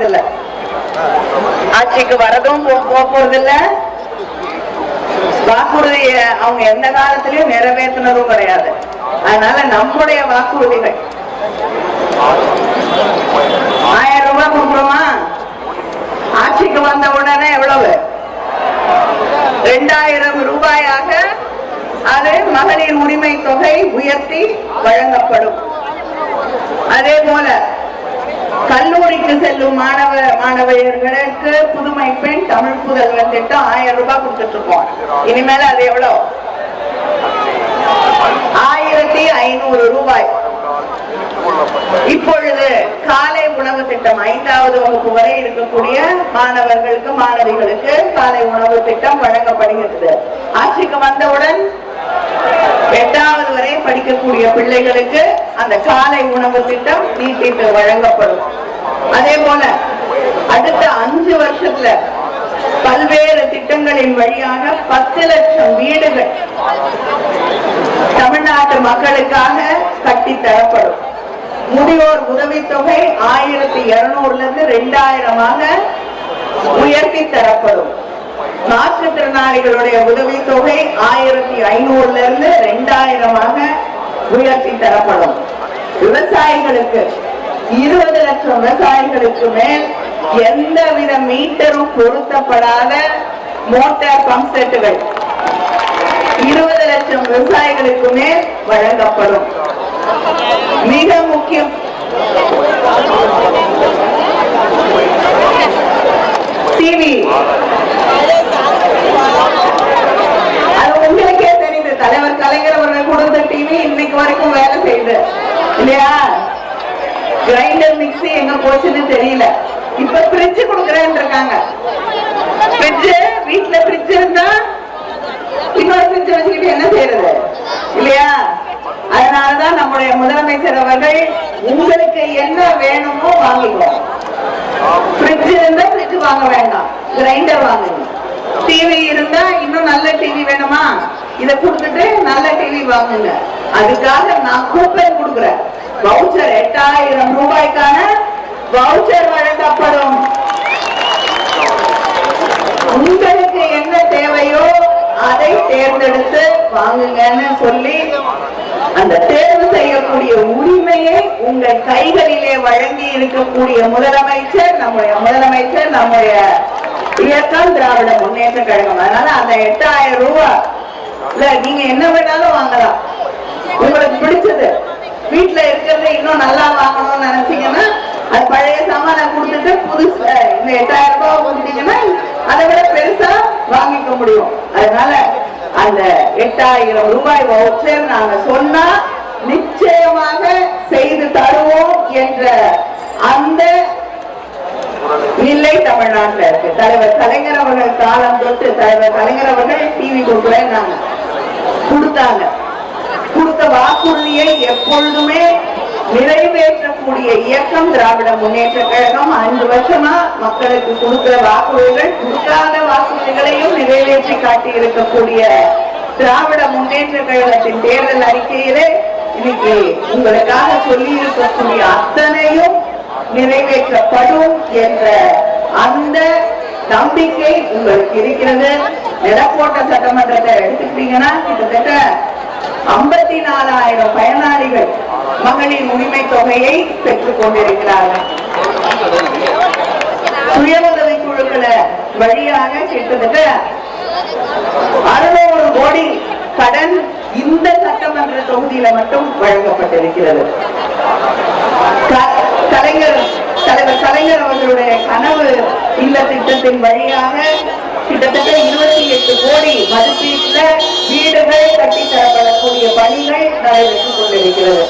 போறதில்ல, ஆட்சிக்கு வரதும் போறதில்ல, வாக்குறுதிய அவங்க எந்த காலத்திலயும் நிறைவேற்றினதும் கிடையாது. அதனால நம்முடைய வாக்குறுதிகள் 1000 ரூபாய் கொடுக்குறோமா, ஆட்சிக்கு வந்த உடனே எவ்வளவு 2000 ரூபாயாக அது மகளிர் உரிமை தொகை உயர்த்தி வழங்கப்படும். அதே போல கல்லூரிக்கு செல்லும் மாணவர்களுக்கு புதுமை பெண் தமிழ் புதல்வன் திட்டம் 1000 ரூபாய் கொடுத்துட்டு இருக்கோம். இனிமேல அது எவ்வளவு 1500 ரூபாய். இப்பொழுது காலை உணவு திட்டம் 5வது வகுப்பு வரை இருக்கக்கூடிய மாணவர்களுக்கு மாணவிகளுக்கு காலை உணவு திட்டம் வழங்கப்படுகிறது. ஆட்சிக்கு வந்தவுடன் 8வது வரை படிக்கக்கூடிய பிள்ளைகளுக்கு அந்த காலை உணவு திட்டம் நீட்டித்து வழங்கப்படும். அதே போல அடுத்த 5 வருஷத்துல பல்வேறு திட்டங்களின் வழியாக 10 லட்சம் வீடுகள் தமிழ்நாட்டு மக்களுக்காக கட்டித்தரப்படும். முதியோர் உதவித்தொகை 1200 2000 உயர்த்தி தரப்படும். மாற்றுத்திறனாளிகளுடைய உதவித்தொகை 1500 2000 உயர்த்தி தரப்படும். விவசாயிகளுக்கு 20 லட்சம் விவசாயிகளுக்கு மேல் எந்தவித மீட்டரும் பொருத்தப்படாத மோட்டார் பம்ப் செட்டுகள் 20 லட்சம் விவசாயிகளுக்கு மேல் வழங்கப்படும். மிக முக்கியம், டிவி, அது உங்களுக்கே தெரியுது. தலைவர் கலைஞர் அவர்கள் கொடுத்த டிவி இன்னைக்கு வரைக்கும் வேலை செய்யுது இல்லையா? கிரைண்டர் மிக்ஸி எங்க போச்சுன்னு தெரியல. இப்ப ஃப்ரிட்ஜ் கொடுக்கறேன்னு இருக்காங்க. ஃப்ரிட்ஜ் வீட்டுல ஃப்ரிட்ஜ் இருந்தா இன்னொரு ஃப்ரிட்ஜ் வச்சுக்கிட்டு என்ன செய்யறது இல்லையா? அதனாலதான் நம்முடைய முதலமைச்சர் அவர்கள் உங்களுக்கு என்ன வேணுமோ வாங்கிக்கணும். ஃப்ரிட்ஜ் இருந்தா ஃப்ரிட்ஜ் வாங்க வேண்டாம், கிரைண்டர் வாங்குங்க. டிவி இருந்தா இன்னும் நல்ல டிவி வேணுமா, இத கொடுத்துட்டு நல்ல டிவி வாங்குங்க. அதுக்காக நான் கூப்பன் கொடுக்குறேன். வவுச்சர் 8000 ரூபாய்க்கான வவுச்சர் வழங்கப்படும். உங்களுக்கு என்ன தேவையோ அதை தேர்ந்தெடுத்து வாங்குங்கன்னு சொல்லி அந்த தேர்வு செய்யக்கூடிய உரிமையை உங்கள் கைகளிலே வழங்கி இருக்கக்கூடிய முதலமைச்சர், நம்முடைய இயக்கம் திராவிட முன்னேற்ற கழகம். அதனால அந்த 8000 ரூபாய் நீங்க என்ன வேணாலும் வாங்கலாம். உங்களுக்கு பிடிச்சது வீட்டுல இருக்கிறது இன்னும் நல்லா வாங்கணும்னு நினைச்சீங்கன்னா அது பழைய சாமான கொடுத்துட்டு புதுசு இந்த 8000 ரூபாய் கொடுத்தீங்கன்னா அதை விட பெருசா வாங்கிக்க முடியும். அதனால அந்த 8000 ரூபாய் வவுச்சர் நாங்க சொன்னா நிச்சயமாக செய்து தருவோம் என்ற அந்த நிலை தமிழ்நாட்டில் இருக்கு. தலைவர் கலைஞர் அவர்கள் காலம் தொட்டு தலைவர் கலைஞர் அவர்கள் டிவி கொடுக்குறேன்னு கொடுத்தாங்க. கொடுத்த வாக்குறுதியை எப்பொழுதுமே நிறைவேற்றக்கூடிய இயக்கம் திராவிட முன்னேற்ற கழகம். 5 வருஷமா மக்களுக்கு கொடுக்கிற வாக்குறுதிகள், கொடுக்காத வாக்குறுதிகளையும் நிறைவேற்றி காட்டி இருக்கக்கூடிய திராவிட முன்னேற்ற கழகத்தின் தேர்தல் அறிக்கையிலே இன்னைக்கு உங்களுக்காக சொல்லி இருக்கக்கூடிய அத்தனையும் நிறைவேற்றப்படும் என்ற அந்த நம்பிக்கை உங்களுக்கு இருக்கிறது. நிலக்கோட்டை சட்டமன்றத்தை எடுத்துக்கிட்டீங்கன்னா கிட்டத்தட்ட 54,000 பயனாளிகள் மகளிர் உரிமை தொகையை பெற்றுக் கொண்டிருக்கிறார்கள். சுய உதவி குழுக்கள வழியாக கிட்டத்தட்ட 600 கோடி கடன் இந்த சட்டமன்ற தொகுதியில மட்டும் வழங்கப்பட்டிருக்கிறது. தலைவர் கலைஞர் அவர்களுடைய கனவு இல்ல திட்டத்தின் வழியாக கிட்டத்தட்ட 28 கோடி மதிப்பீட்டுல வீடுகள் கட்டித்தரப்படக்கூடிய பணிகள் நடைபெற்றுக் கொண்டிருக்கிறது.